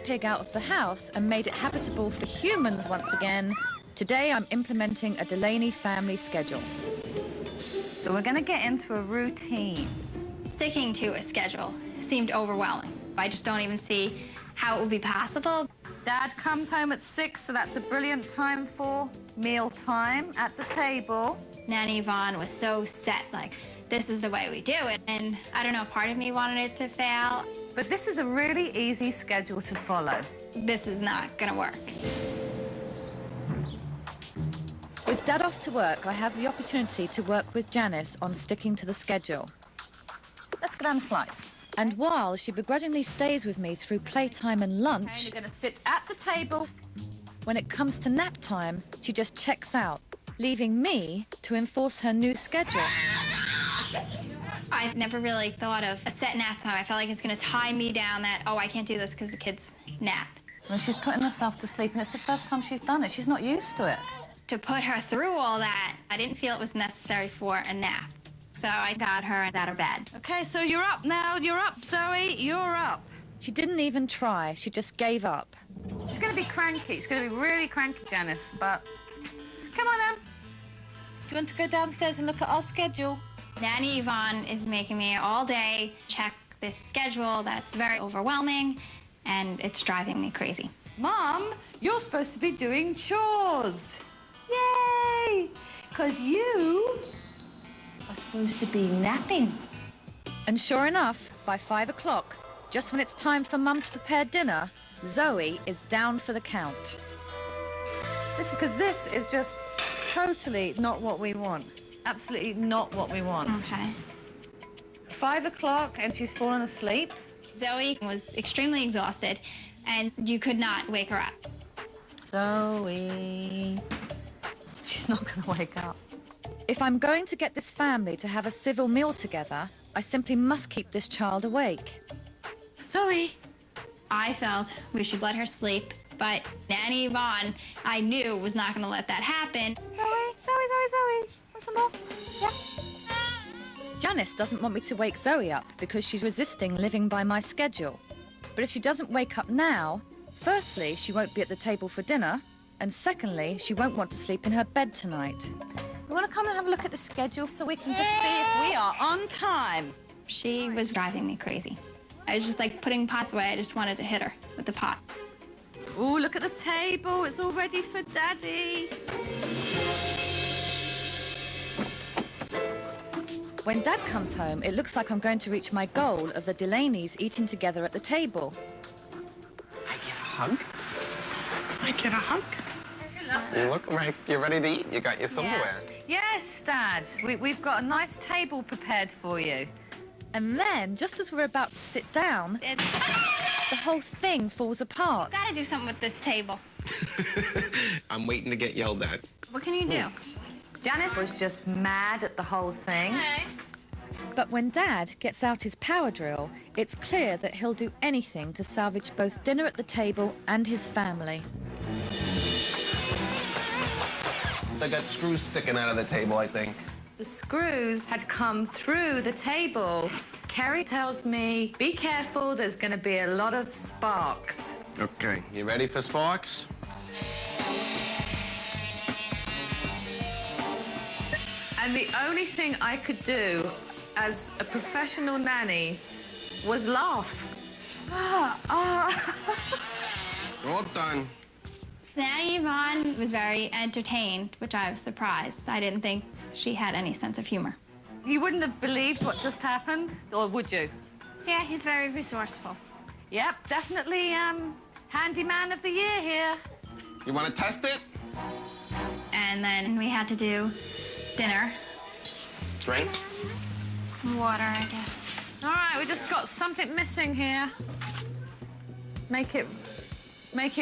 pig out of the house and made it habitable for humans once again, today I'm implementing a Delaney family schedule. So we're going to get into a routine. Sticking to a schedule seemed overwhelming. I just don't even see how it would be possible. Dad comes home at 6, so that's a brilliant time for meal time at the table. Nanny Yvonne was so set, like, this is the way we do it. And I don't know, part of me wanted it to fail. But this is a really easy schedule to follow. This is not gonna work. With Dad off to work, I have the opportunity to work with Janice on sticking to the schedule. Let's go down the slide. And while she begrudgingly stays with me through playtime and lunch... Okay, you're going to sit at the table. When it comes to nap time, she just checks out, leaving me to enforce her new schedule. I've never really thought of a set nap time. I felt like it's going to tie me down that, oh, I can't do this because the kids nap. Well, she's putting herself to sleep, and it's the first time she's done it. She's not used to it. To put her through all that, I didn't feel it was necessary for a nap. So I got her out of bed. Okay, so you're up now. You're up, Zoe. You're up. She didn't even try. She just gave up. She's going to be cranky. She's going to be really cranky, Janice, but... Come on, Em. Do you want to go downstairs and look at our schedule? Nanny Yvonne is making me all day check this schedule that's very overwhelming, and it's driving me crazy. Mom, you're supposed to be doing chores. Yay! Because you are supposed to be napping. And sure enough, by 5 o'clock, just when it's time for Mum to prepare dinner, Zoe is down for the count. Because this is just totally not what we want. Absolutely not what we want. Okay. 5 o'clock and she's fallen asleep. Zoe was extremely exhausted, and you could not wake her up. Zoe... She's not going to wake up. If I'm going to get this family to have a civil meal together, I simply must keep this child awake. Zoe! I felt we should let her sleep, but Nanny Yvonne, I knew, was not going to let that happen. Zoe. Want some more? Yeah. Janice doesn't want me to wake Zoe up because she's resisting living by my schedule. But if she doesn't wake up now, firstly, she won't be at the table for dinner, and secondly, she won't want to sleep in her bed tonight. You want to come and have a look at the schedule so we can just see if we are on time? She was driving me crazy. I was just like putting pots away. I just wanted to hit her with the pot. Oh, look at the table. It's all ready for Daddy. When Dad comes home, it looks like I'm going to reach my goal of the Delaneys eating together at the table. I get a hug? I get a hug? You look like you're ready to eat. You got your silverware. Yeah. Yes, Dad. We've got a nice table prepared for you. And then, just as we're about to sit down, the whole thing falls apart. Gotta do something with this table. I'm waiting to get yelled at. What can you do? Janice was just mad at the whole thing. Okay. But when Dad gets out his power drill, it's clear that he'll do anything to salvage both dinner at the table and his family. They got screws sticking out of the table, I think. The screws had come through the table. Kerry tells me, be careful, there's going to be a lot of sparks. Okay, you ready for sparks? And the only thing I could do as a professional nanny was laugh. All done. Nanny Yvonne was very entertained, which I was surprised. I didn't think she had any sense of humor. You wouldn't have believed what just happened, or would you? Yeah, he's very resourceful. Yep, definitely handyman of the year here. You want to test it? And then we had to do dinner. Drink? Water, I guess. All right, we just got something missing here. Make it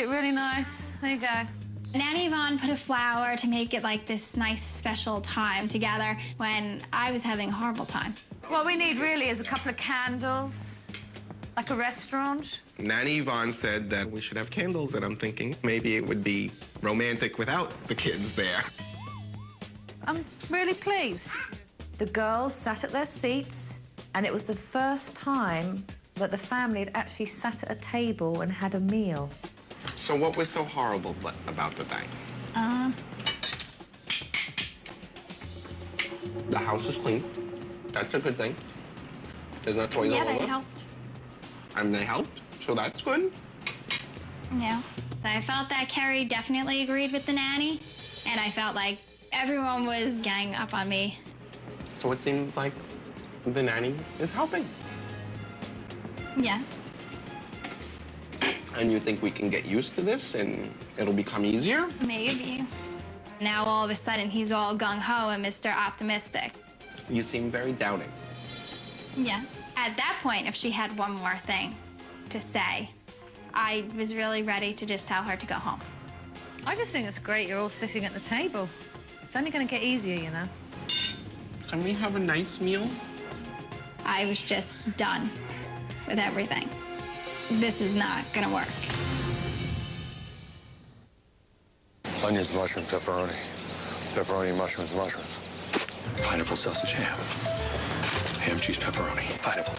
really nice. There you go. Nanny Yvonne put a flower to make it like this nice special time together when I was having a horrible time. What we need really is a couple of candles, like a restaurant. Nanny Yvonne said that we should have candles, and I'm thinking maybe it would be romantic without the kids there. I'm really pleased. The girls sat at their seats, and it was the first time that the family had actually sat at a table and had a meal. So what was so horrible about the day? The house is clean. That's a good thing. There's not toys all over. Yeah, they helped. And they helped, so that's good. Yeah. So I felt that Carrie definitely agreed with the nanny, and I felt like everyone was ganging up on me. So it seems like the nanny is helping. Yes. And you think we can get used to this and it'll become easier? Maybe. Now all of a sudden he's all gung-ho and Mr. Optimistic. You seem very doubting. Yes. At that point, if she had one more thing to say, I was really ready to just tell her to go home. I just think it's great you're all sitting at the table. It's only going to get easier, you know. Can we have a nice meal? I was just done with everything. This is not gonna work. Onions, mushrooms, pepperoni. Pepperoni, mushrooms, mushrooms. Pineapple sausage ham. Ham, cheese, pepperoni. Pineapple.